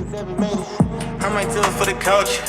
I might do it for the coach.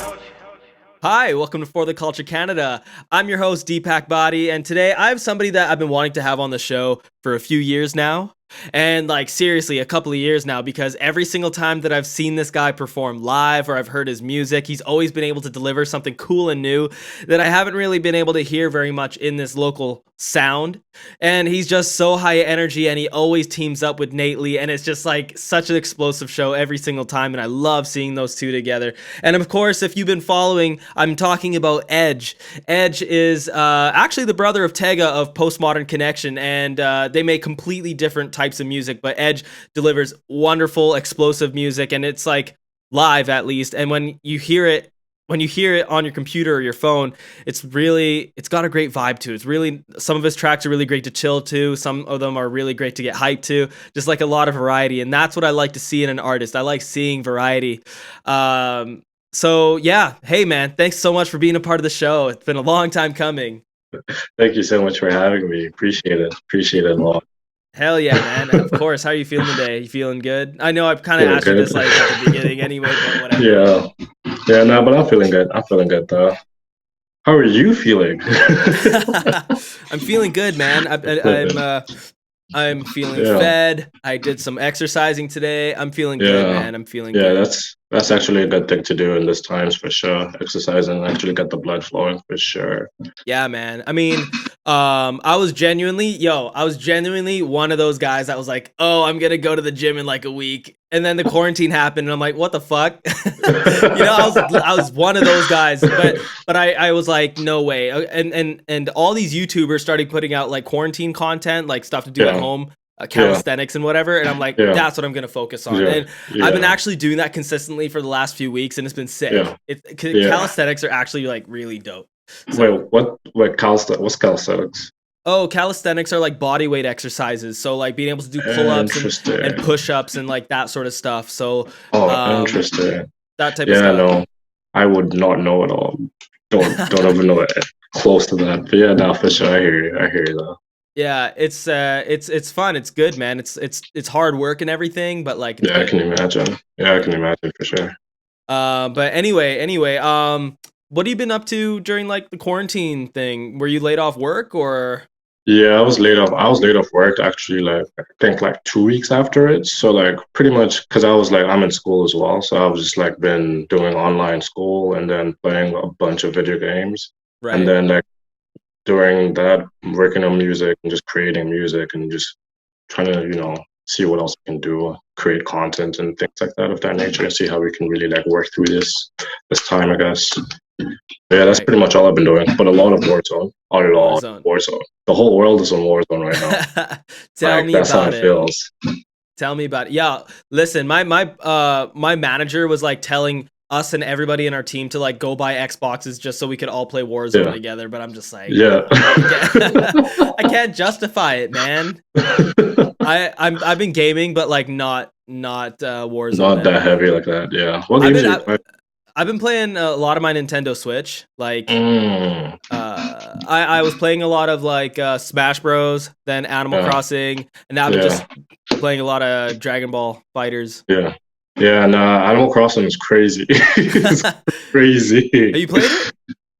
Hi, welcome to For the Culture Canada. I'm your host, Deepak Body, and today I have somebody that I've been wanting to have on the show for a few years now. And like seriously, a couple of years now, because every single time that I've seen this guy perform live or I've heard his music, he's always been able to deliver something cool and new that I haven't really been able to hear very much in this local sound. And he's just so high energy and he always teams up with Nate Lee, and it's just like such an explosive show every single time, and I love seeing those two together. And of course, if you've been following, I'm talking about Edge. Edge is actually the brother of Tega of Postmodern Connection, and they make completely different types of music, but Edge delivers wonderful, explosive music, and it's like live at least. And when you hear it on your computer or your phone, it's got a great vibe to it. It's really, some of his tracks are really great to chill to. Some of them are really great to get hyped to. Just like a lot of variety, and that's what I like to see in an artist. I like seeing variety. So yeah, hey man, thanks so much for being a part of the show. It's been a long time coming. Thank you so much for having me. Appreciate it. Appreciate it a lot. Hell yeah, man. Of course. How are you feeling today? You feeling good? I know I've kind of Feeling asked you good. this like at the beginning anyway, but whatever. Yeah. Yeah, no, but I'm feeling good. I'm feeling good though. How are you feeling? I'm feeling good, man. I'm feeling Yeah. fed. I did some exercising today. I'm feeling good, Yeah. man. I'm feeling Yeah, good. that's actually a good thing to do in this times for sure. Exercise and actually get the blood flowing for sure. Yeah, man. I mean, I was genuinely one of those guys that was like, oh, I'm gonna go to the gym in like a week. And then the quarantine happened and I'm like, what the fuck? I was one of those guys, but I was like, no way. And all these YouTubers started putting out like quarantine content, like stuff to do at Yeah. home, calisthenics and whatever. And I'm like, Yeah. that's what I'm gonna focus on. Yeah. And I've been Yeah. actually doing that consistently for the last few weeks, and it's been sick. Yeah. Yeah. Calisthenics are actually like really dope. So, Wait, what's calisthenics? oh, calisthenics are like body weight exercises. So like being able to do pull-ups Interesting. and push-ups and like that sort of stuff. So Oh, interesting. that type of Yeah, stuff. no, I would not know at all. Don't even know it close to that. But yeah, no, for sure. I hear you. I hear you though. Yeah, it's fun. It's good, man. It's hard work and everything, but like it's Yeah, I good. can imagine. Yeah, I can imagine for sure. But anyway, what have you been up to during like the quarantine thing? Were you laid off work or? Yeah, I was laid off. I was laid off work actually, like I think like 2 weeks after it. So like pretty much because I was like I'm in school as well, so I was just like been doing online school and then playing a bunch of video games, and Right. then like during that working on music and just creating music and just trying to see what else we can do, create content and things like that of that nature, and see how we can really like work through this time, I guess. Yeah, that's Right. pretty much all I've been doing. But a lot of Warzone, a lot of Warzone. Warzone. The whole world is on Warzone right now. Tell Like me that's how about it it. feels. Tell me about it. Yeah, listen, my manager was like telling us and everybody in our team to like go buy Xboxes just so we could all play Warzone Yeah, together. But I'm just like, yeah. I can't justify it, man. I've been gaming, but like not Warzone Not that ever. heavy like that. Yeah. What I've games been are you I, playing? I've been playing a lot of my Nintendo Switch. Like Mm, I was playing a lot of like Smash Bros, then Animal yeah, Crossing, and now I've been just yeah, playing a lot of Dragon Ball Fighters. yeah. Yeah, nah, Animal Crossing is crazy. It's Have crazy. you played it?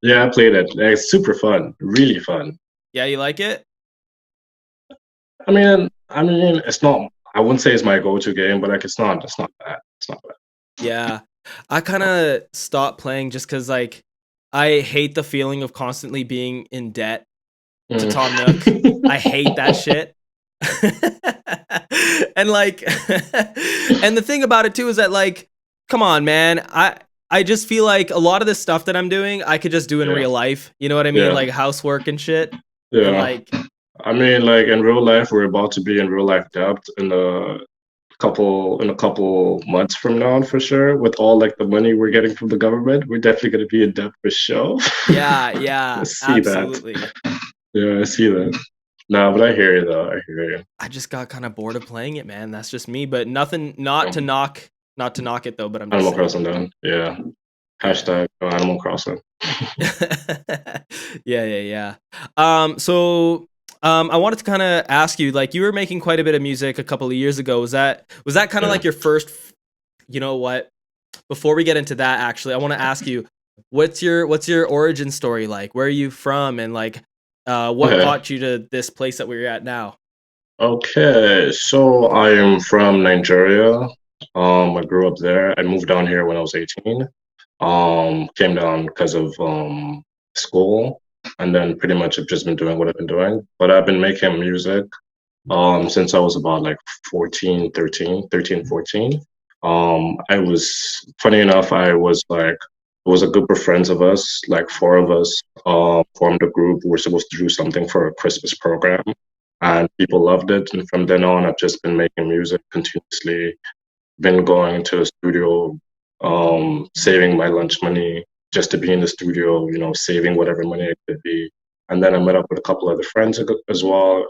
Yeah, I played it. It's super fun. Really fun. Yeah, you like it? I mean, it's not. I wouldn't say it's my go-to game, but like, it's not bad. It's not bad. Yeah. I kind of stopped playing just because, like, I hate the feeling of constantly being in debt to Tom Nook. I hate that shit. And, like, and the thing about it, too, is that, like, come on, man. I just feel like a lot of this stuff that I'm doing, I could just do in Yeah, real life. You know what I mean? yeah, Like, housework and shit. And, yeah. like, I mean, like in real life, we're about to be in real life debt in a couple months from now, for sure. With all like the money we're getting from the government, we're definitely going to be in debt for sure. I yeah, see that. absolutely. Yeah, I see that. No, but I hear you though. I hear you. I just got kind of bored of playing it, man. That's just me. But nothing, not to knock it though. But I'm just Animal saying. Crossing down. Yeah. Hashtag no Animal Crossing. Yeah. I wanted to kind of ask you, like, you were making quite a bit of music a couple of years ago. Was that kind of Yeah. like your first, you know what? before we get into that, actually, I want to ask you, what's your origin story like? Where are you from, and like, what Okay. got you to this place that we're at now? Okay. So I am from Nigeria. I grew up there. I moved down here when I was 18. Came down because of school, and then pretty much I've just been doing what I've been doing. But I've been making music since I was about like 14, 13, 14. I was funny enough, I was like it was a group of friends of us, like four of us, formed a group. We were supposed to do something for a Christmas program, and people loved it. And from then on, I've just been making music continuously, been going to the studio, saving my lunch money just to be in the studio, saving whatever money it could be. And then I met up with a couple other friends as well.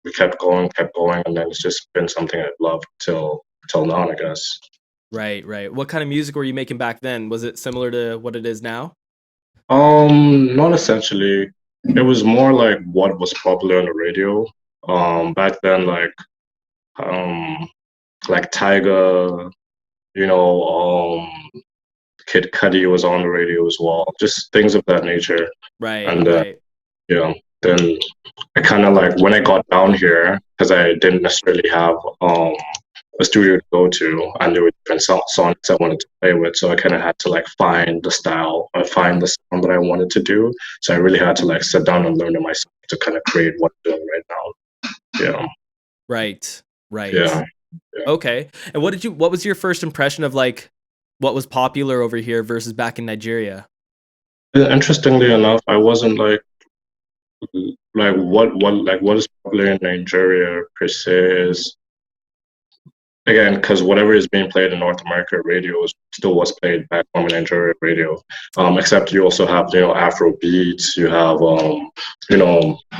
We kept going, and then it's just been something I've loved till now, I guess. Right, right. What kind of music were you making back then? Was it similar to what it is now? Not essentially. It was more like what was popular on the radio. Back then, um, like Tiger, you know, Kid Cudi was on the radio as well. Just things of that nature. Right, And right. you know, then I kind of like when I got down here because I didn't necessarily have a studio to go to, and there were different songs I wanted to play with. So I kind of had to like find the style, find the sound that I wanted to do. So I really had to like sit down and learn it myself to kind of create what I'm doing right now. Yeah, Right, right. yeah, yeah. Okay. And what was your first impression of like what was popular over here versus back in Nigeria? Interestingly enough, I wasn't like what is popular in Nigeria per se is again, because whatever is being played in North America radio is still what's played back home in Nigeria radio. Except you also have, Afro beats, you have,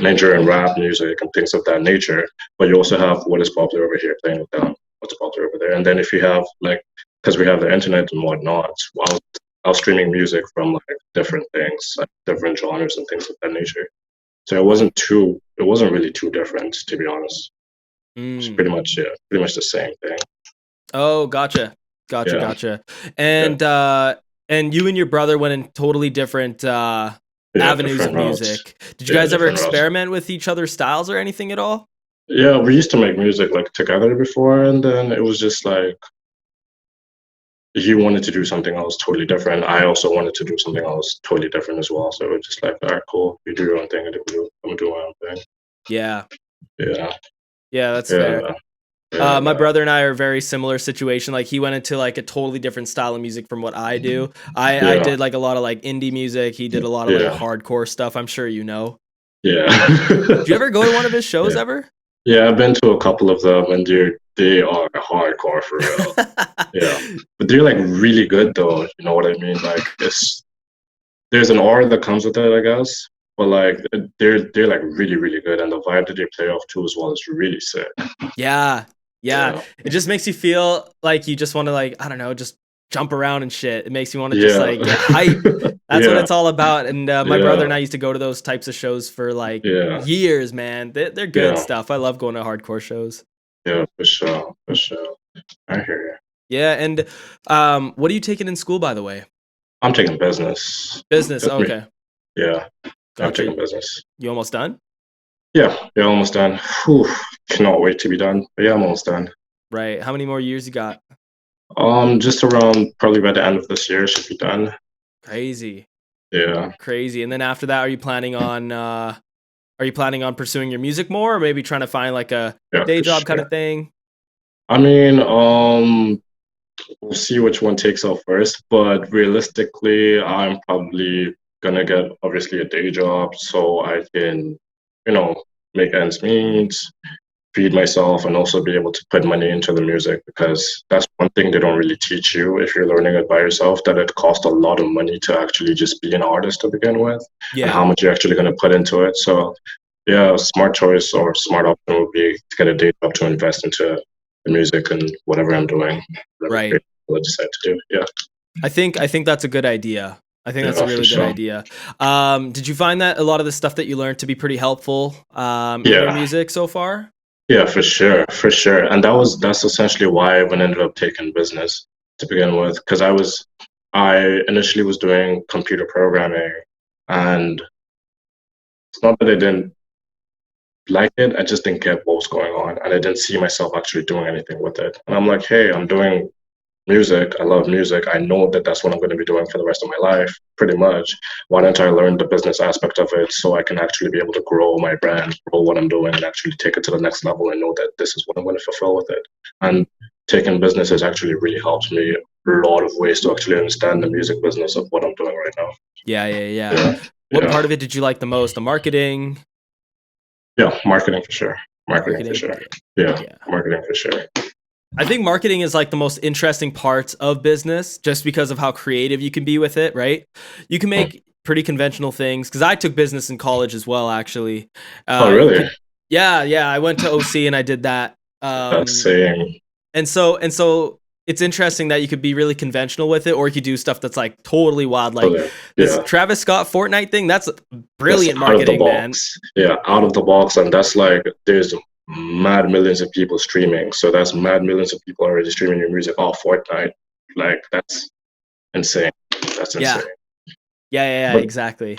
Nigerian rap music and things of that nature. But you also have what is popular over here playing with them, what's popular over there. And then if you have because we have the internet and whatnot, I was streaming music from like different things, like different genres and things of that nature. So Right. it wasn't really too different, to be honest. It's Mm. pretty much, yeah, pretty much the same thing. Oh, gotcha. Gotcha, Yeah. gotcha. Yeah. And you and your brother went in totally different Yeah, avenues of different routes. music. Did you Yeah, guys ever different routes. experiment with each other's styles or anything at all? Yeah, we used to make music like together before, and then it was just like he wanted to do something else totally different. I also wanted to do something else totally different as well. So it was just like, all right, cool. You do your own thing, and I'm gonna do my own thing. Yeah. Yeah, Yeah, that's fair. yeah, yeah, My brother and I are very similar situation. Like he went into like a totally different style of music from what I do. I yeah, did like a lot of like indie music. He did a lot of like yeah, hardcore stuff. I'm sure you know. yeah. Did you ever go to one of his shows Yeah, ever? yeah. I've been to a couple of them, and they are hardcore for real. Yeah, but they're like really good though. You know what I mean? Like there's an aura that comes with it, I guess. But like they're like really really good, and the vibe that they play off too as well is really sick. Yeah. Yeah. Yeah, It just makes you feel like you just want to like, I don't know, just jump around and shit. It makes you want to just yeah, like get hype. That's what yeah, it's all about. And my brother yeah, and I used to go to those types of shows for like yeah, years, man. They're good yeah, stuff. I love going to hardcore shows. yeah, for sure, for sure. I hear you. Yeah. And what are you taking in school, by the way? I'm taking business. Business. That's me. Okay. Yeah, I'm Gotcha. taking business. You almost done? Yeah, almost done. Whew, cannot wait to be done. But yeah, I'm almost done. Right. How many more years you got? Just around probably by the end of this year should be done. Crazy. Yeah, Crazy. And then after that, are you planning on pursuing your music more or maybe trying to find like a yeah, day for job kind sure. of thing? I mean, we'll see which one takes off first, but realistically, I'm probably gonna get obviously a day job so I can, you know, make ends meet, feed myself, and also be able to put money into the music because that's one thing they don't really teach you if you're learning it by yourself, that it costs a lot of money to actually just be an artist to begin with and Yeah. how much you're actually gonna put into it. So yeah, a smart choice or smart option would be to get a day job to invest into the music and whatever I'm doing, whatever Right. I decide to do. Yeah, I think that's a good idea. I think that's a yeah, for really good sure. idea. Did you find that a lot of the stuff that you learned to be pretty helpful in your Yeah, music so far? yeah, for sure, for sure. And that's essentially why I even ended up taking business. to begin with, because I initially was doing computer programming, and it's not that I didn't like it, I just didn't get what was going on, and I didn't see myself actually doing anything with it. And I'm like, hey, I'm doing music. I love music. I know that that's what I'm going to be doing for the rest of my life, pretty much. Why don't I learn the business aspect of it so I can actually be able to grow my brand, grow what I'm doing, and actually take it to the next level and know that this is what I'm going to fulfill with it. And taking business has actually really helped me a lot of ways to actually understand the music business of what I'm doing right now. Yeah, yeah, yeah. Yeah, What yeah, part of it did you like the most? The marketing? yeah. Marketing for sure. Marketing for Marketing? sure. Yeah. Yeah, Yeah. marketing for sure. I think marketing is like the most interesting part of business just because of how creative you can be with it, right? You can Hmm. make pretty conventional things because I took business in college as well, actually. Oh, You really? could, yeah, yeah. I went to OC and I did that. That's same. And so it's interesting that you could be really conventional with it, or you could do stuff that's like totally wild, like this Yeah. Travis Scott Fortnite thing. That's That's brilliant out of the marketing, man. box. Yeah, out of the box. And that's like, there's mad millions of people streaming. So that's mad millions of people already streaming your music off Fortnite. Like, that's insane. That's insane. Yeah, yeah, yeah, yeah, But exactly.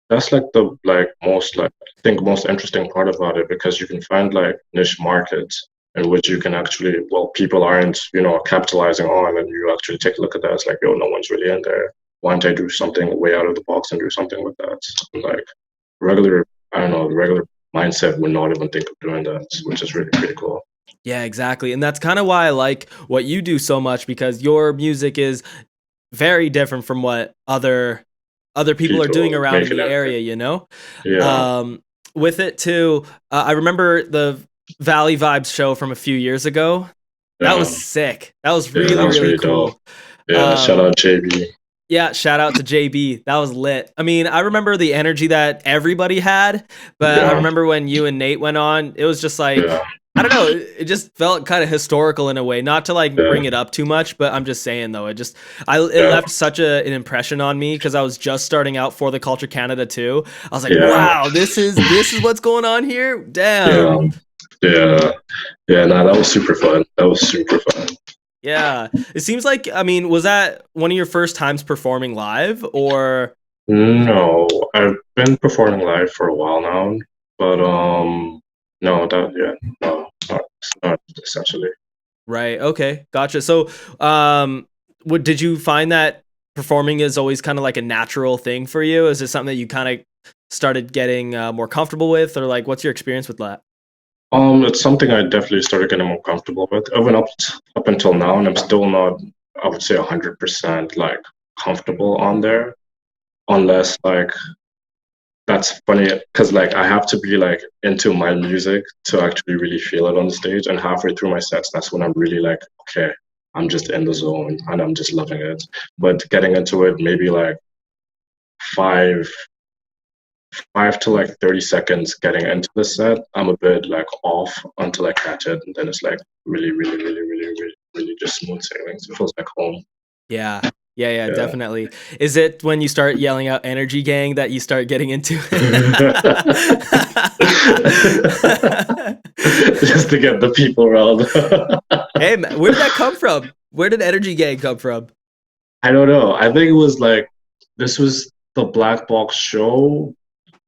that's like the most I think most interesting part about it because you can find like niche markets in which you can actually people aren't capitalizing on and you actually take a look at that. It's like yo, no one's really in there. Why don't I do something way out of the box and do something with that? And, like regular I don't know, the regular mindset would not even think of doing that, which is really pretty cool. Yeah, exactly. And that's kind of why I like what you do so much because your music is very different from what other people are doing People around in making the it. area, you know? Yeah, Um with it too, I remember the Valley Vibes show from a few years ago. That was yeah, sick. That was yeah. That really, was really really dope. cool. Yeah, shout Um out JB. yeah, shout out to JB. That was lit. I mean, I remember the energy that everybody had, but I Yeah, remember when you and Nate went on, it was just like yeah, I don't know, it just felt kind of historical in a way. Not to like yeah, bring it up too much, but I'm just saying though, it yeah, left such an impression on me because I was just starting out for the Culture Canada too. I was like, yeah. wow, this is what's going on here. Yeah, Damn. yeah, yeah. No, that was super fun. That was super fun. Yeah. It seems like I mean, was that one of your first times performing live or No, I've been performing live for a while now, but no, not essentially. right. Okay. Gotcha. So, what did you find that performing is always kind of like a natural thing for you? Is it something that you kind of started getting more comfortable with, or like, what's your experience with that? It's something I definitely started getting more comfortable with. Even up until now, and I'm still not, I would say, 100% like comfortable on there, unless like that's funny because like I have to be like into my music to actually really feel it on the stage. And halfway through my sets, that's when I'm really like, okay, I'm just in the zone and I'm just loving it. But getting into it, maybe like five, 5 to like 30 seconds getting into the set, I'm a bit like off until I catch it, and then it's like really, really, really, really, really, really just smooth sailing. So it feels like home. Yeah. Yeah, yeah, Yeah. definitely. Is it when you start yelling out "Energy Gang" that you start getting into Just to get the people around. Hey, man, where did that come from? Where did Energy Gang come from? I don't know. I think it was like this was the Black Box show.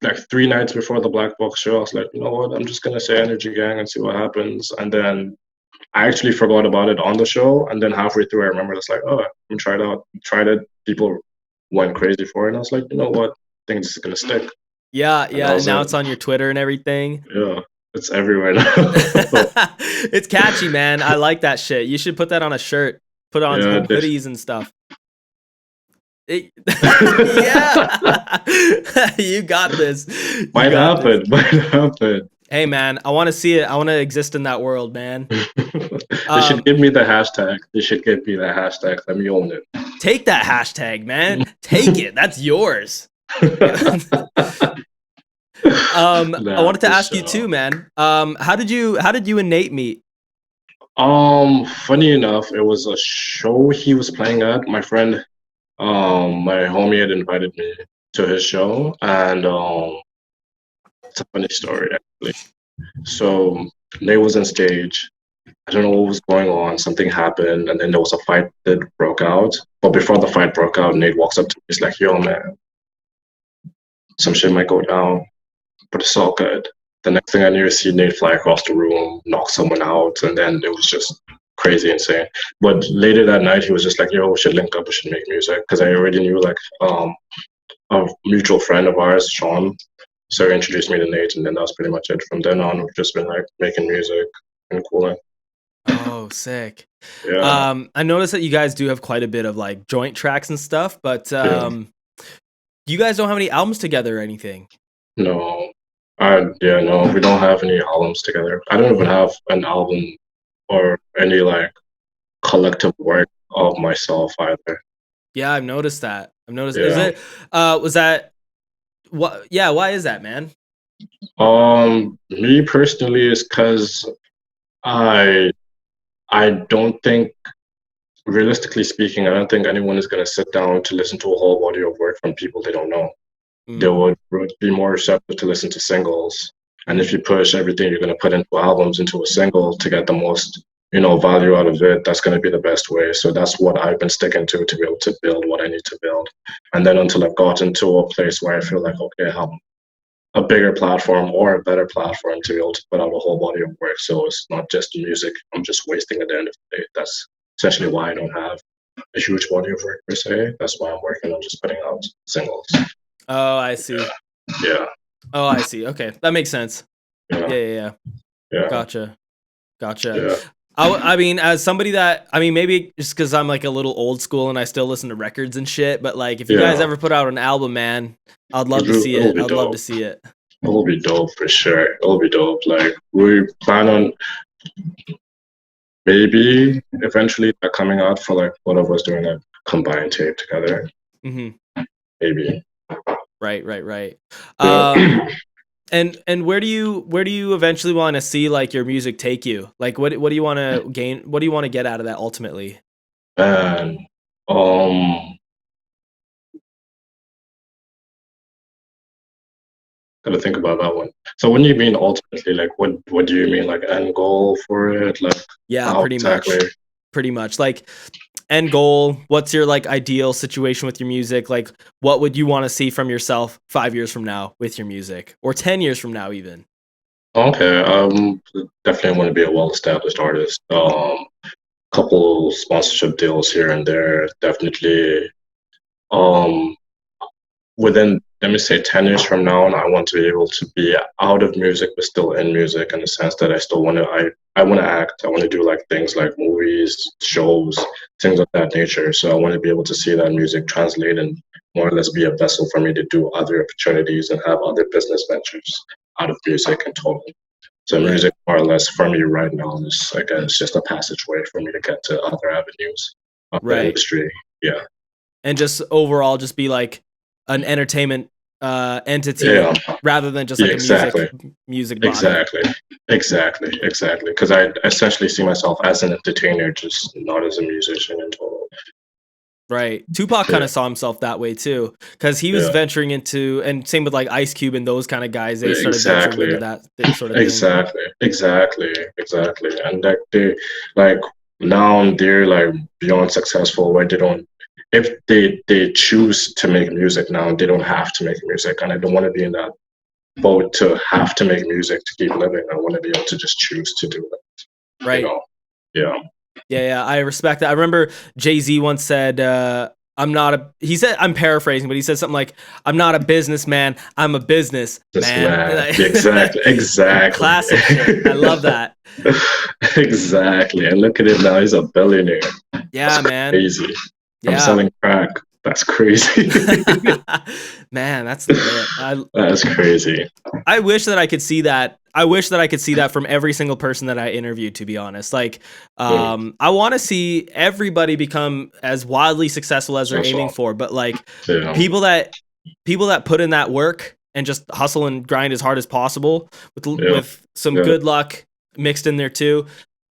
Like 3 nights before the Black Box show, I was like, you know what? I'm just gonna say Energy Gang and see what happens. And then I actually forgot about it on the show. And then halfway through, I remember it's like, oh, I'm tried out, tried it. People went crazy for it, and I was like, you know what? I think this is gonna stick. Yeah, And that yeah, and was now it. it's on your Twitter and everything. Yeah, it's everywhere now. It's catchy, man. I like that shit. You should put that on a shirt. Put it on Yeah, hoodies and stuff. Yeah, you got this. You might got this. happen. Might happen. Hey, man, I want to see it. I want to exist in that world, man. They should Um, give me the hashtag. They should give me the hashtag. Let me own it. take that hashtag, man. Take it. That's yours. I Nah, wanted to for ask you too, sure. man. How did you and Nate meet? Funny enough, it was a show he was playing at. My friend, my homie had invited me to his show, and it's a funny story actually. So Nate was on stage, I don't know what was going on. Something happened, and then there was a fight that broke out. But before the fight broke out, Nate walks up to me. He's like, "Yo, man, some shit might go down, but it's all good." The next thing I knew, I see Nate fly across the room, knock someone out, and then it was just crazy insane. But later that night, he was just like, "Yo, we should link up. We should make music." Because I already knew like a mutual friend of ours, Sean. So he introduced me to Nate, and then that was pretty much it. From then on, we've just been like making music and cooling. Oh, sick. Yeah, I noticed that you guys do have quite a bit of like joint tracks and stuff, but yeah. you guys don't have any albums together or anything. No, yeah, no, we don't have any albums together. I don't even have an album or any like collective work of myself either. Yeah, I've noticed that. I've noticed. Is Yeah. it? Was that what? Yeah. Why is that, man? Me personally is because I I don't think, realistically speaking, I don't think anyone is gonna sit down to listen to a whole body of work from people they don't know. They Mm, would be more receptive to listen to singles. And if you push everything you're going to put into albums into a single to get the most, value out of it, that's going to be the best way. So that's what I've been sticking to be able to build what I need to build. And then until I've gotten to a place where I feel like, okay, I have a bigger platform or a better platform to be able to put out a whole body of work. So it's not just music I'm just wasting at the end of the day. That's essentially why I don't have a huge body of work per se. That's why I'm working on just putting out singles. oh, I see. Yeah. Oh, I see. Okay, that makes sense. Yeah. Yeah, yeah, yeah. Yeah. Gotcha. Gotcha. Yeah. I mean, as somebody that, I mean, maybe just because I'm like a little old school and I still listen to records and shit, but like, if you guys Yeah. ever put out an album, man, I'd love to see It'll it. be I'd love to dope. see it. It'll be dope for sure. It'll be dope. Like we plan on maybe eventually coming out for like one of us doing a combined tape together. Hmm. Maybe. Right, right, right. Yeah. And where do you eventually want to see like your music take you? Like, what do you want to gain? What do you want to get out of that ultimately? And um gotta think about that one. So when you mean ultimately, like what do you mean? Like end goal for it? Like Yeah, how pretty exactly? much. Pretty much. Like end goal, what's your like ideal situation with your music? Like what would you want to see from yourself 5 years from now with your music or 10 years from now even? Okay. Definitely want to be a well established artist. Couple sponsorship deals here and there. Definitely um within, let me say, 10 years from now, and I want to be able to be out of music but still in music, in the sense that I still want to I want to act. I want to do like things like movies, shows, things of that nature. So I want to be able to see that music translate and more or less be a vessel for me to do other opportunities and have other business ventures out of music in total. So Right. music more or less for me right now is, again, it's just a passageway for me to get to other avenues of the Right. industry. Yeah. And just overall just be like an entertainment entity Yeah. rather than just Yeah, like a exactly. music body. Exactly, exactly. Because I essentially see myself as an entertainer, just not as a musician in total. Right. Tupac kind Yeah, of saw himself that way too, because he was yeah, venturing into, and same with like Ice Cube and those kind of guys. They started venturing into exactly, that sort of thing. exactly. And like they, like now they're like beyond successful, where they don't. If they choose to make music now, they don't have to make music, and I don't want to be in that boat to have to make music to keep living. I want to be able to just choose to do it. You Right. know? Yeah. Yeah, yeah. I respect that. I remember Jay-Z once said, I'm not a, he said, I'm paraphrasing, but he said something like, I'm not a businessman, I'm a business This man. man. Exactly. Exactly. Classic shit. I love that. Exactly. And look at it now. He's a billionaire. That's Yeah, man. crazy. I'm Yeah. selling crack. That's crazy. Man, that's lit. That's crazy. I wish that I could see that. I wish that I could see that from every single person that I interviewed, to be honest. Like, Mm, I want to see everybody become as wildly successful as they're that's aiming all. for, but like Yeah. people that people that put in that work and just hustle and grind as hard as possible Yeah. with some Yeah. good luck mixed in there too,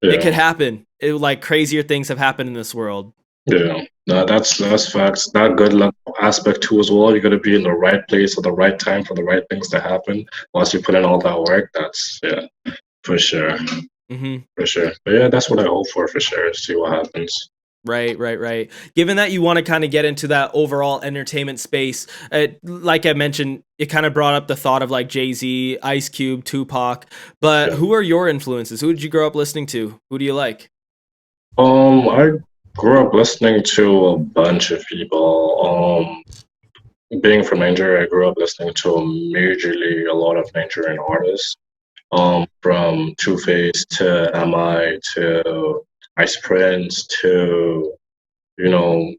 it could Yeah. happen. Like crazier things have happened in this world. Yeah. No, that's facts. That good luck aspect too as well. You gotta be in the right place at the right time for the right things to happen. Once you put in all that work, that's, yeah, for sure. Mm-hmm. for sure. But yeah, that's what I hope for sure. See what happens. Right, right, right. Given that you want to kind of get into that overall entertainment space, like I mentioned, it kind of brought up the thought of like Jay-Z, Ice Cube, Tupac. But Yeah. who are your influences? Who did you grow up listening to? Who do you like? I grew up listening to a bunch of people. Being from Nigeria, I grew up listening to majorly a lot of Nigerian artists. From Two Face to MI to Ice Prince to you know,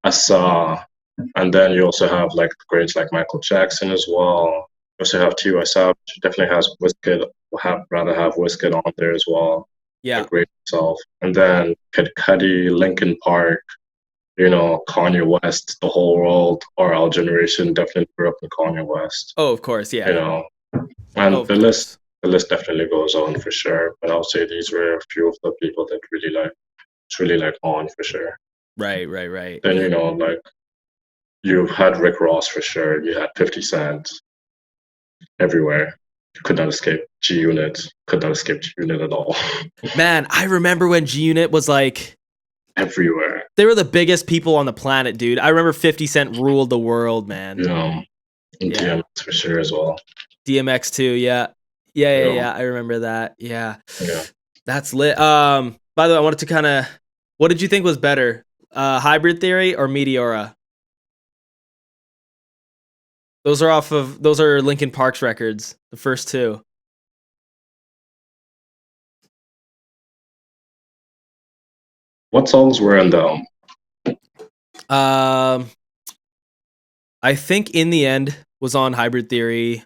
Asa, and then you also have like greats like Michael Jackson as well. You also have T.Y. Savage, definitely has Wizkid. Have rather have Wizkid on there as well. A Yeah. great self, and then Kid Cudi, Linkin Park, Kanye West, the whole world, or our generation definitely grew up in Kanye West, Oh, of course. you Yeah. know, Oh, and of the list course. the list definitely goes on for sure. But I'll say these were a few of the people that really like on for sure. Right, right, right. Then like you've had Rick Ross for sure. You had 50 Cent everywhere. You could not escape G Unit. Could not escape G Unit at all. Man, I remember when G Unit was like, Everywhere. they were the biggest people on the planet, dude. I remember 50 Cent ruled the world, You man. know, and Yeah. DMX for sure as well. DMX too. Yeah. Yeah, You yeah, know, yeah. I remember that. Yeah. yeah. That's lit. By the way, I wanted to kind of, what did you think was better? Hybrid Theory or Meteora? Those are Linkin Park's records, the first two. What songs were in them? Um, I think In the End was on Hybrid Theory.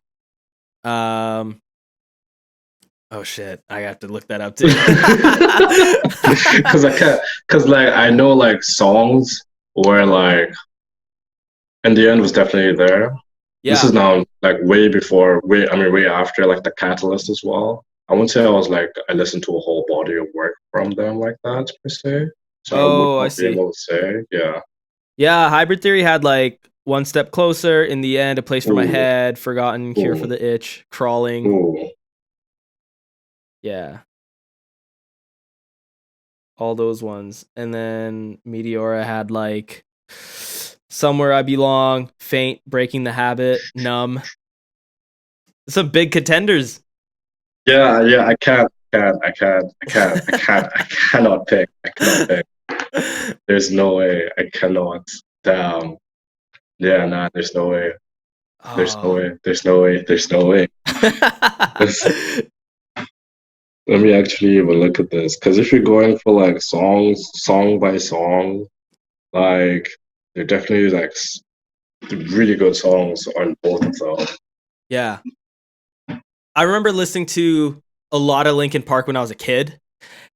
Um, oh shit, I have to look that up too. Because I can't, because like I know like songs where like in the end was definitely there. This is Yeah. now like way after like the Catalyst as well. I wouldn't say I listened to a whole body of work from them like that per se. So I would Oh, I not be see. able to say, yeah. Yeah, Hybrid Theory had like One Step Closer, In the End, A Place for My Ooh, Head, Forgotten, Cure for ooh, the Itch, Crawling. ooh. Yeah, all those ones. And then Meteora had like Somewhere I Belong, Faint, Breaking the Habit, Numb. Some big contenders. Yeah, yeah, I cannot pick. I cannot pick. There's no way. I cannot. Damn. Yeah, nah, there's no way. There's no Oh. way. There's no way. There's no way. Let me actually even look at this. Because if you're going for like songs, song by song, like they're definitely like really good songs on both of them. Yeah. I remember listening to a lot of Linkin Park when I was a kid.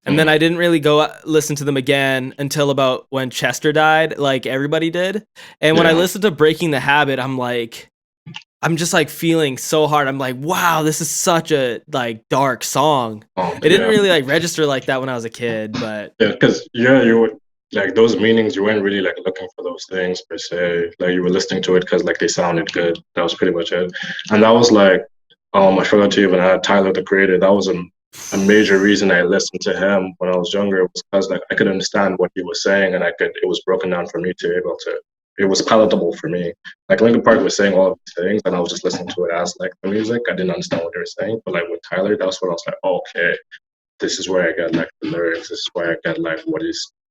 And then Mm, I didn't really go listen to them again until about when Chester died, like everybody did. And when I yeah. listened to Breaking the Habit, I'm just like feeling so hard. I'm like, wow, this is such a like dark song. It didn't Yeah. really like register like that when I was a kid, but Yeah, because you were like those meanings. You weren't really like looking for those things per se. Like you were listening to it because like they sounded good. That was pretty much it. And that was like, I forgot to even add Tyler the Creator. That was a major reason I listened to him when I was younger. It was because like I could understand what he was saying, and it was broken down for me to be able to. It was palatable for me. Like Linkin Park was saying all of these things, and I was just listening to it as like the music. I didn't understand what they were saying, but like with Tyler, that's what I was like, oh, okay, this is where I get like the lyrics. This is where I get like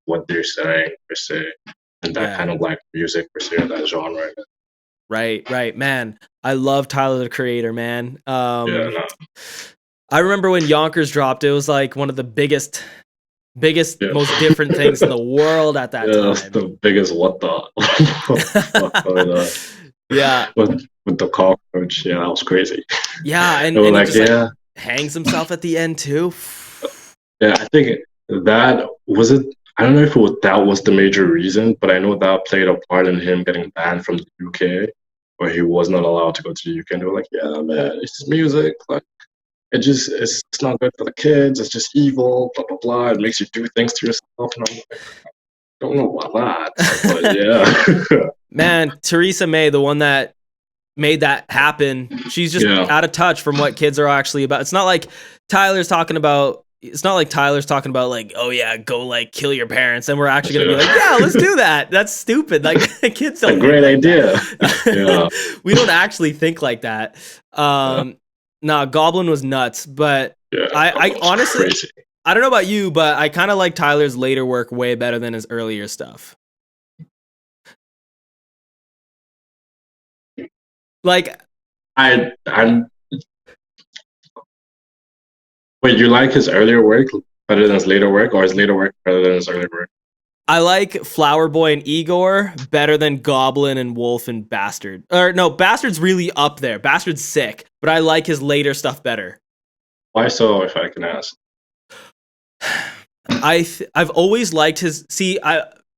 what they're saying per se, and that yeah. kind of like music per se, that genre. Right, right. Man, I love Tyler the Creator, man. Yeah, no, I remember when Yonkers dropped, it was like one of the biggest, yeah, most different things in the world at that yeah. That's time. the biggest what the what the fuck Yeah. with the cockroach. Yeah, that was crazy. Yeah, They were and he like, just like yeah, hangs himself at the end too. yeah. I think that was it. I don't know if that was the major reason, but I know that played a part in him getting banned from the UK, where he was not allowed to go to the UK. And they were like, yeah, man, it's just music. Like, it's not good for the kids. It's just evil. Blah blah blah. It makes you do things to yourself. And I'm like, don't know about that, but yeah, Man, Theresa May, the one that made that happen. She's just Yeah. out of touch from what kids are actually about. It's not like Tyler's talking about. It's not like Tyler's talking about like, oh yeah, go like kill your parents, and we're actually gonna be like, yeah, let's do that. That's stupid. Like kids A don't think great like idea. Yeah. that. We don't actually think like that. Yeah. Nah, Goblin was nuts, but Yeah. I It's honestly, crazy. I don't know about you, but I kind of like Tyler's later work way better than his earlier stuff. Like I'm wait, you like his earlier work better than his later work, or his later work better than his earlier work? I like Flower Boy and Igor better than Goblin and Wolf and Bastard. Or no, Bastard's really up there. Bastard's sick, but I like his later stuff better. Why so, if I can ask? I've always liked his.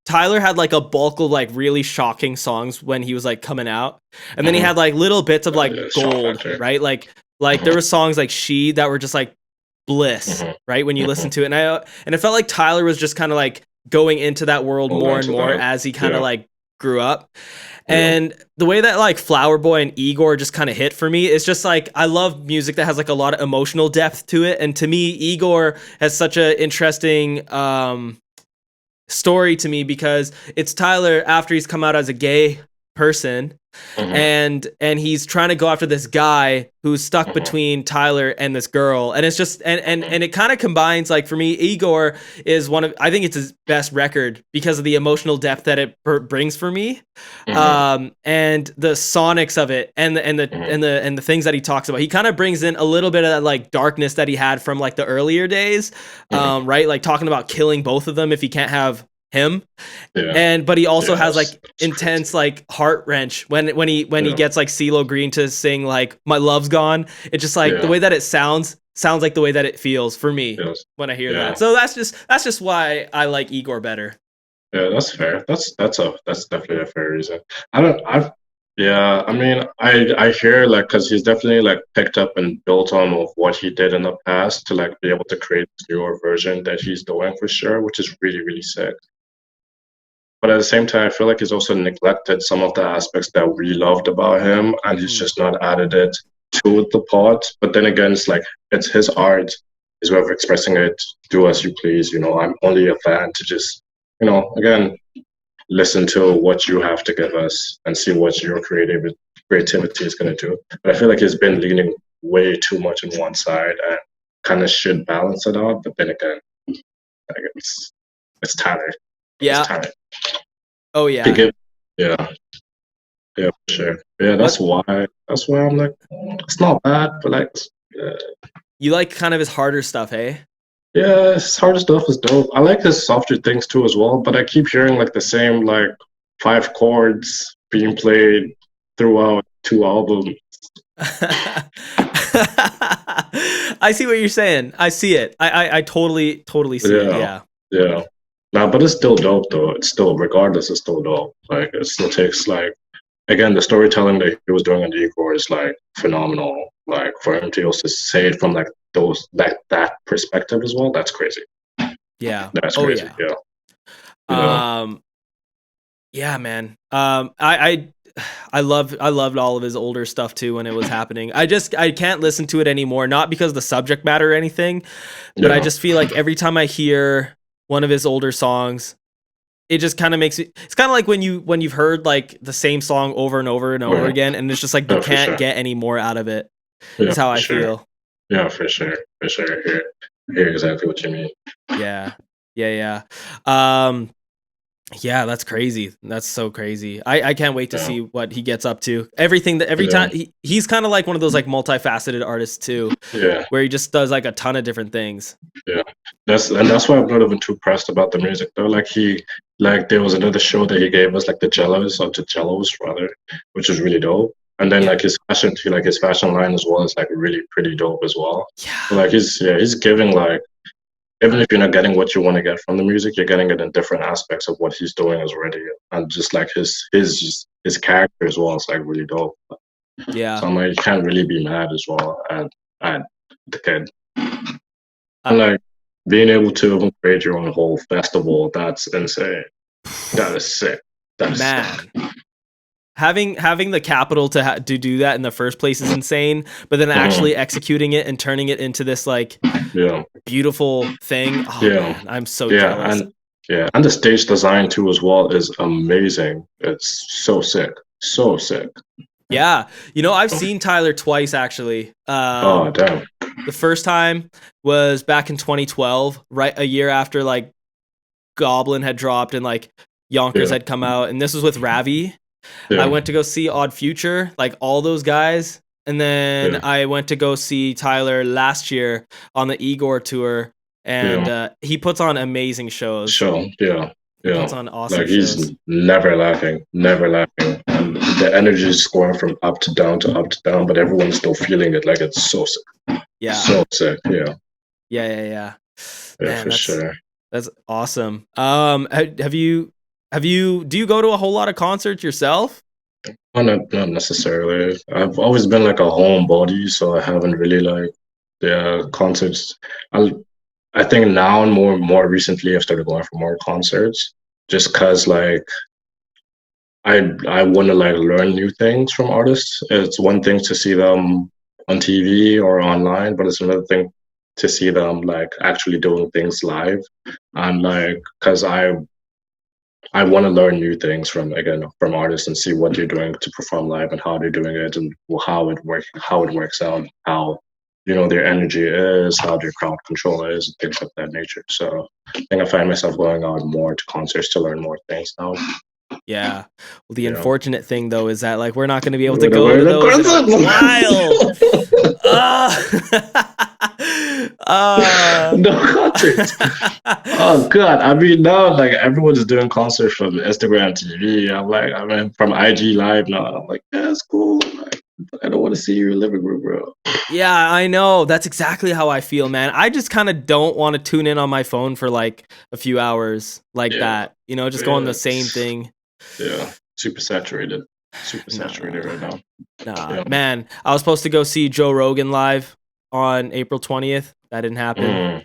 Tyler had like a bulk of like really shocking songs when he was like coming out, and then he had like little bits of like Yeah, gold, right? Like there were songs like She that were just like bliss, right? When you listen to it, and it felt like Tyler was just kind of like going into that world Hold more on and to more that. as he kind of Yeah. like grew up. Yeah. And the way that like Flower Boy and Igor just kind of hit for me is just like I love music that has like a lot of emotional depth to it, and to me Igor has such an interesting story to me because it's Tyler after he's come out as a gay person, and he's trying to go after this guy who's stuck between Tyler and this girl, and it's just and it kind of combines. Like for me, Igor is one of, I think it's his best record because of the emotional depth that it brings for me, and the sonics of it, and the things that he talks about. He kind of brings in a little bit of that like darkness that he had from like the earlier days, right? Like talking about killing both of them if he can't have him. But he also has like intense like heart wrench when he gets like CeeLo Green to sing like My Love's Gone. It's just like the way that it sounds like the way that it feels for me when I hear that. So that's just why I like Igor better. Yeah, that's fair. That's definitely a fair reason. I mean, I hear like because he's definitely like picked up and built on of what he did in the past to like be able to create this newer version that he's doing for sure, which is really, really sick. But at the same time, I feel like he's also neglected some of the aspects that we loved about him, and he's just not added it to the pot. But then again, it's like it's his art, his way of expressing it. Do as you please. I'm only a fan to just, again, listen to what you have to give us and see what your creativity is going to do. But I feel like he's been leaning way too much on one side and kind of should balance it out. But then again, like it's Tyler. Yeah. It's Tyler. Oh yeah. Yeah. Yeah, for sure. Yeah, that's why I'm like, it's not bad, but like, you like kind of his harder stuff, hey? Yeah, his harder stuff is dope. I like his softer things too as well, but I keep hearing like the same like 5 chords being played throughout 2 albums. I see what you're saying. I see it. I totally see it. Yeah. Yeah. Nah, but it's still dope though. It's still, regardless, it's still dope. Like it still takes like, again, the storytelling that he was doing in the Igor is like phenomenal. Like for him to also say it from like that perspective as well, that's crazy. Yeah. That's crazy. Yeah. Yeah, man. I loved all of his older stuff too when it was happening. I can't listen to it anymore, not because of the subject matter or anything, but I just feel like every time I hear one of his older songs, it just kind of makes it. It's kind of like when you've heard like the same song over and over and over again, and it's just like you can't get any more out of it. That's how I feel. Yeah, for sure. I hear exactly what you mean. Yeah. Yeah, that's crazy. That's so crazy. I can't wait to see what he gets up to. Every time he's kind of like one of those like multifaceted artists too. Yeah. Where he just does like a ton of different things. Yeah. That's why I'm not even too pressed about the music though. Like there was another show that he gave us, like the Jellos rather, which is really dope. And then like his fashion line as well is like really pretty dope as well. Yeah. So, like he's giving like, even if you're not getting what you want to get from the music, you're getting it in different aspects of what he's doing already, and just like his character as well is like really dope. Yeah. So I'm like, you can't really be mad as well at the kid. And like being able to create your own whole festival, that's insane. That is sick. That is sick. having the capital to do that in the first place is insane, but then Mhm. actually executing it and turning it into this like Yeah, beautiful thing. Oh yeah, man, I'm so yeah, jealous. and the stage design too as well is amazing. It's so sick, so sick. Yeah. I've seen Tyler twice actually. Oh damn. The first time was back in 2012, right a year after like Goblin had dropped and like Yonkers Yeah, had come out, and this was with Ravi. I yeah, went to go see Odd Future, like all those guys. And then yeah, I went to go see Tyler last year on the Igor tour. And yeah. he puts on amazing shows. Sure, yeah, He puts yeah. on awesome Like he's shows. never laughing, never laughing. And the energy is going from up to down to up to down, but everyone's still feeling it. Like it's so sick, Yeah. so sick. Yeah, Yeah. yeah, Man, for sure. that's awesome. Do you go to a whole lot of concerts yourself? Well, not necessarily. I've always been like a homebody, so I haven't really like the concerts. I I think now and more recently I've started going for more concerts, just cause like I want to like learn new things from artists. It's one thing to see them on TV or online, but it's another thing to see them like actually doing things live. And like, cause I want to learn new things from again from artists and see what they're doing to perform live and how they're doing it and how it works out, how their energy is, how their crowd control is, and things of that nature. So I think I find myself going out more to concerts to learn more things now. Yeah. Well, the Yeah. unfortunate thing though is that like we're not going to be able to Whatever go to the those in a while. concept. Uh, No concerts. Oh god, I mean now like everyone's doing concerts from Instagram TV. I mean from IG Live now. I'm like, yeah, it's cool. Like, I don't want to see you in living room, bro. yeah, I know. That's exactly how I feel, man. I just kind of don't want to tune in on my phone for like a few hours like Yeah, that. Just go on yeah, the same thing. yeah. Super saturated. Super Nah. saturated right now. Nah, Yeah. man. I was supposed to go see Joe Rogan live on April 20th. That didn't happen. Mm,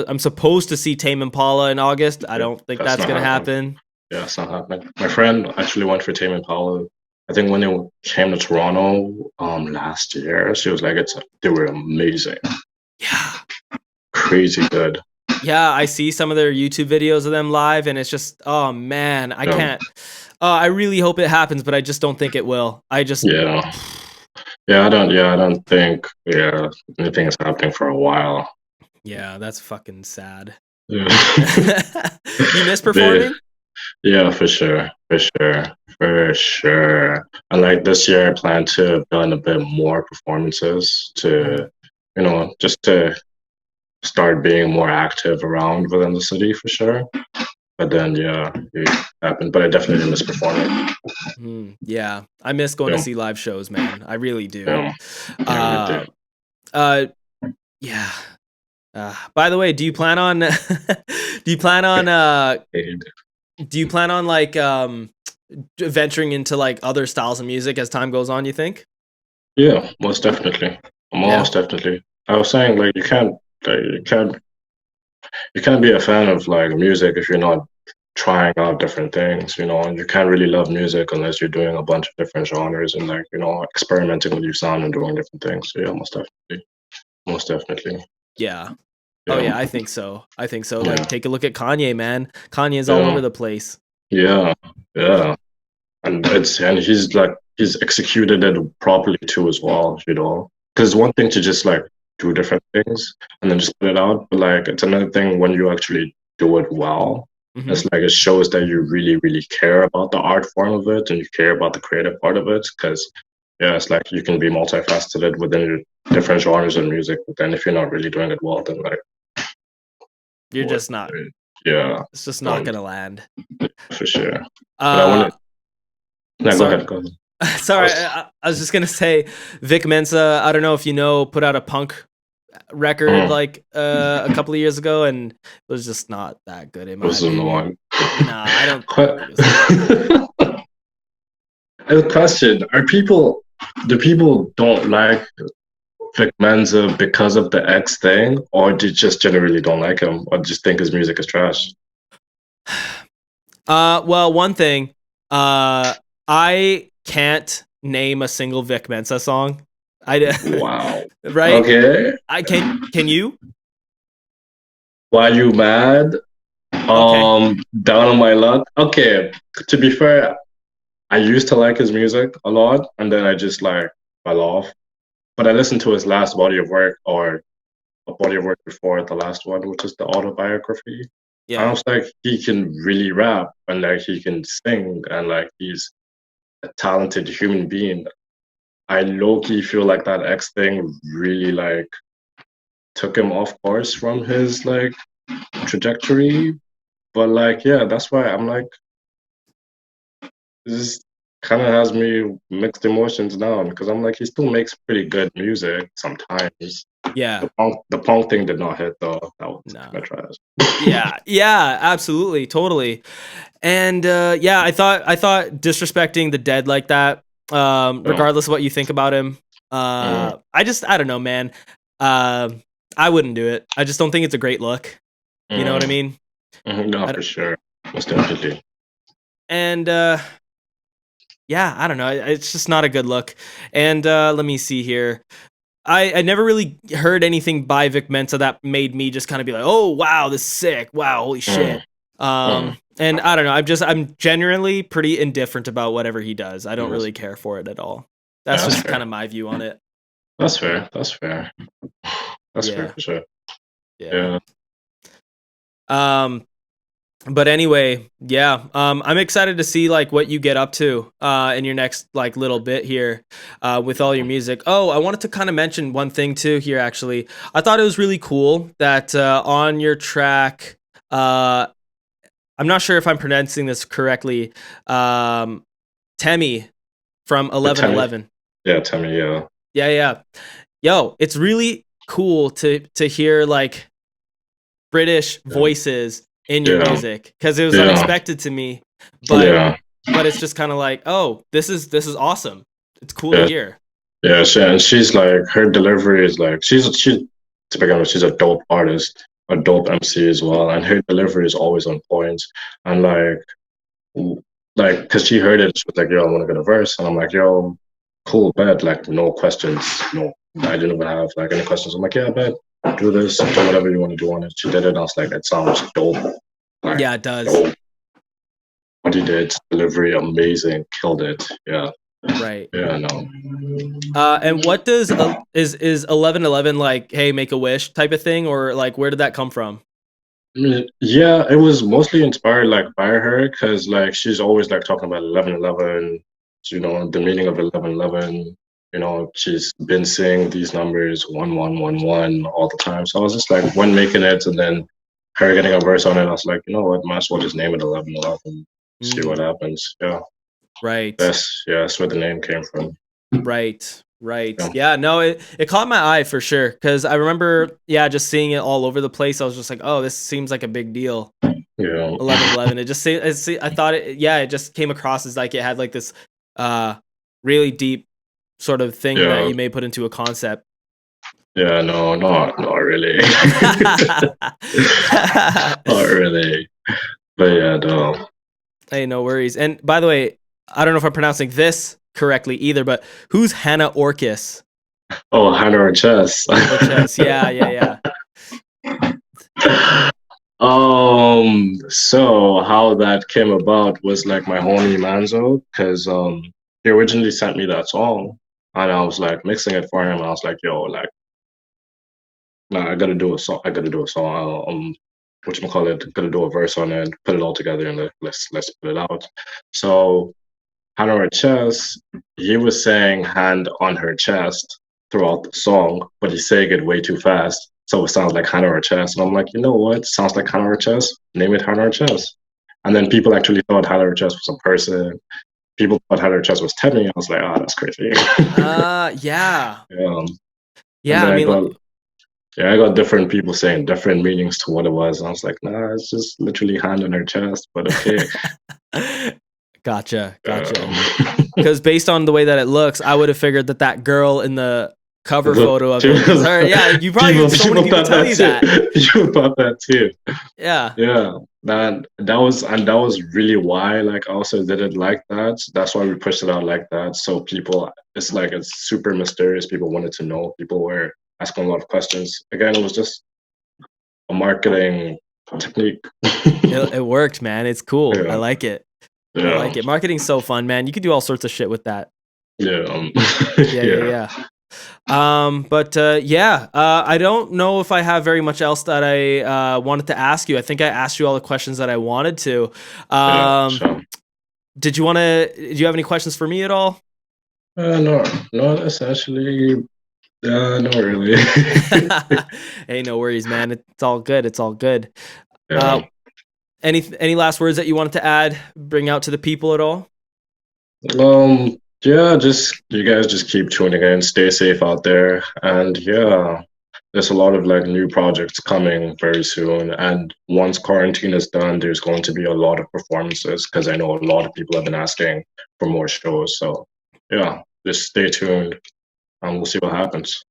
I'm supposed to see Tame Impala in August. I yeah, don't think that's that's not gonna happening. happen. Yeah, it's not happening. My friend actually went for Tame Impala. I think when they came to Toronto last year, she was like, they were amazing, Yeah. crazy good. Yeah, I see some of their YouTube videos of them live, and it's just, oh man, I Yeah, can't. I really hope it happens, but I just don't think it will. yeah, I don't think anything is happening for a while. Yeah, that's fucking sad. Yeah, You miss They- performing? yeah, for sure, for sure, for sure. And like this year, I plan to build a bit more performances Mhm. to, just to start being more active around within the city for sure. But then, yeah, it happened. But I definitely miss performing. Yeah, I miss going to Yeah, see live shows, man. I really do. yeah, yeah, me too. Uh, uh, yeah. By the way, do you plan on do you plan on do you plan on like venturing into like other styles of music as time goes on, you think? Yeah, most definitely. Yeah. Most definitely. I was saying like like, you can't be a fan of like music if you're not trying out different things, and you can't really love music unless you're doing a bunch of different genres and like, experimenting with your sound and doing different things. So yeah, most definitely. Most definitely. Yeah. Oh Yeah. yeah, I think so. I think so. Yeah. Like take a look at Kanye, man. Kanye's all over Yeah. the place. Yeah. Yeah. And he's executed it properly too as well, because one thing to just like do different things and then just put it out, but like it's another thing when you actually do it well. Mhm. It's like it shows that you really really care about the art form of it and you care about the creative part of it, because yeah, it's like you can be multifaceted within your different genres of music, but then if you're not really doing it well, then like You're what just not yeah, it's just not um going to land. for sure. But I want Uh to no, sorry. go ahead. I Sorry, was I was just going to say Vic Mensa, I don't know if you know, put out a punk record mm, like a couple of years ago and it was just not that good in it my was opinion. annoying. Nah, I don't think it was that good. A question: do people don't like Vic Mensa because of the X thing, or do you just generally don't like him, or just think his music is trash? Well, one thing, uh I can't name a single Vic Mensa song. I Wow. right? Okay. I can you? Why you mad? Okay. Down on my luck. Okay. To be fair, I used to like his music a lot, and then I just like fell off. But I listened to his last body of work, or a body of work before the last one, which is the autobiography. I Yeah. was like, he can really rap, and like he can sing, and like he's a talented human being. I low key feel like that X thing really like took him off course from his like trajectory. But like, yeah, that's why I'm like, this kind of has me mixed emotions now because I'm like, he still makes pretty good music sometimes. Yeah. The punk thing did not hit though. That was No. kind of trash. Yeah. Yeah, absolutely. Totally. And yeah, I thought disrespecting the dead like that, Yeah. regardless of what you think about him, Mm, I don't know, man. I wouldn't do it. I just don't think it's a great look. You know what I mm, mean? no, I for don't, sure. Most definitely. and yeah, I don't know. It's just not a good look. And let me see here. I never really heard anything by Vic Mensa that made me just kind of be like, oh wow, this is sick. Wow, holy Mm, shit. mm. And I don't know. I'm genuinely pretty indifferent about whatever he does. I don't Yes. really care for it at all. Yeah, That's that's just kind fair. of my view on it. That's fair. That's fair. That's fair Yeah, for sure. yeah. Yeah. Um, but anyway, yeah. I'm excited to see like what you get up to in your next like little bit here with all your music. Oh, I wanted to kind of mention one thing too here. Actually, I thought it was really cool that on your track. Uh, I'm not sure if I'm pronouncing this correctly. Um, Temmie from But tell me, 1111. yeah, tell me, yeah. Yeah, yeah. Yo, it's really cool to hear like British Yeah. voices in your Yeah. music because it was Yeah. unexpected to me, but Yeah. it's just kind of like, oh, this is awesome. It's cool to Yeah. hear. Yeah, and she's like her delivery is like she to begin with, she's a dope artist, a dope MC as well, and her delivery is always on point. And like because she heard it, she was like, "Yo, I want to get a verse," and I'm like, "Yo, cool, bet." Like no questions, no, I didn't even have like any questions. I'm like, "Yeah, bet, do this, do whatever you want to do on it." She did it. I was like, "It sounds dope, like Yeah, it does. dope." What he did, delivery amazing, killed it. Yeah, Right. yeah, no. And what does is 1111 like, hey, make a wish type of thing, or like where did that come from? Yeah, it was mostly inspired like by her because like she's always like talking about 1111, you know, the meaning of 1111. You know, she's been saying these numbers 1111 all the time. So I was just like when making it and then her getting a verse on it, I was like, you know what, might as well just name it 1111. See what Mm, happens. Yeah, right. that's where the name came from. Right. Right. Yeah, Yeah, no, it caught my eye for sure cuz I remember just seeing it all over the place. I was just like, "Oh, this seems like a big deal." yeah, 1111. I thought it just came across as like it had like this uh really deep sort of thing that yeah, you may put into a concept. yeah. No, not really, not really. But yeah, no. Hey, no worries. And by the way, I don't know if I'm pronouncing this correctly either, but who's Hannah Orchis? Oh, Hannah or Chess. Or Chess? Yeah, yeah, yeah. So how that came about was like my homie Manzo, because he originally sent me that song and I was like mixing it for him. And I was like, yo, like, nah, I gotta do a song. I gotta do a song. Whatchamacallit, gotta do a verse on it, put it all together and let's put it out. So hand on her chest, he was saying hand on her chest throughout the song, but he's saying it way too fast. So it sounds like hand on her chest. And I'm like, you know what? Sounds like hand on her chest. Name it hand on her chest. And then people actually thought hand on her chest was a person. People thought hand on her chest was Temmie. I was like, oh, that's crazy. Yeah. um, and Yeah, then I mean I got different people saying different meanings to what it was. And I was like, nah, it's just literally hand on her chest. But okay. Gotcha. Gotcha. Um, Because based on the way that it looks, I would have figured that girl in the cover photo of it. Yeah, you probably People, had so many people thought tell that you too. that. People thought that too. Yeah. Yeah, that was really why like I also did it like that. That's why we pushed it out like that. So people, it's like it's super mysterious. People wanted to know. People were asking a lot of questions. Again, it was just a marketing technique. It worked, man. It's cool. I Yeah, like it. I yeah, like it. Marketing's so fun, man. You can do all sorts of shit with that. yeah, Yeah, yeah, yeah, yeah. But yeah, I don't know if I have very much else that I wanted to ask you. I think I asked you all the questions that I wanted to. yeah. Um, So, did you want to? Do you have any questions for me at all? no, not essentially. Not really. Hey, no worries, man. It's all good. It's all good. Uh, Yeah. any last words that you wanted to add, bring out to the people at all? Yeah, just you guys just keep tuning in, stay safe out there, and yeah, there's a lot of like new projects coming very soon. And once quarantine is done, there's going to be a lot of performances because I know a lot of people have been asking for more shows. So yeah, just stay tuned and we'll see what happens.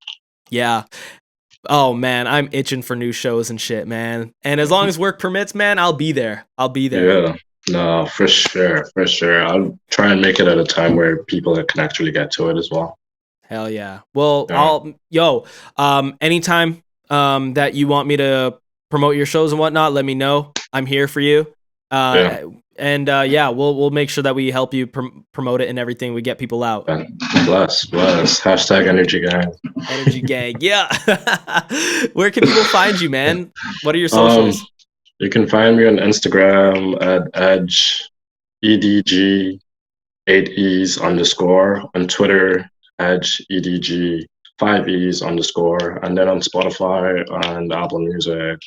Yeah. Oh man, I'm itching for new shows and shit, man. And as long as work permits, man, I'll be there. I'll be there. Yeah, no, for sure, for sure. I'll try and make it at a time where people can actually get to it as well. Hell yeah. Well, Yeah, anytime that you want me to promote your shows and whatnot, let me know. I'm here for you. yeah. And yeah, we'll make sure that we help you promote it and everything. We get people out. Yeah. Bless, bless. Hashtag energy gang. Energy gang. Yeah. Where can people find you, man? What are your Um, socials? you can find me on Instagram at edge edg 8es underscore, on Twitter edge edg 5es underscore, and then on Spotify and Apple Music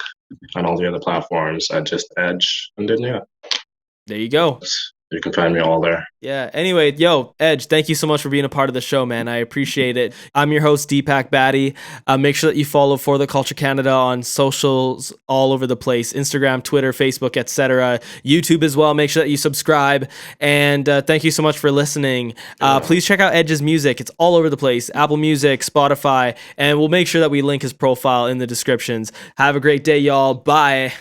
and all the other platforms at just edge. And then yeah, There you go. you can find me all there. Yeah. Anyway, yo, Edge, thank you so much for being a part of the show, man. I appreciate it. I'm your host, Deepak Batty. Make sure that you follow For the Culture Canada on socials all over the place: Instagram, Twitter, Facebook, etc. YouTube as well. Make sure that you subscribe. And thank you so much for listening. Please check out Edge's music. It's all over the place: Apple Music, Spotify, and we'll make sure that we link his profile in the descriptions. Have a great day, y'all. Bye.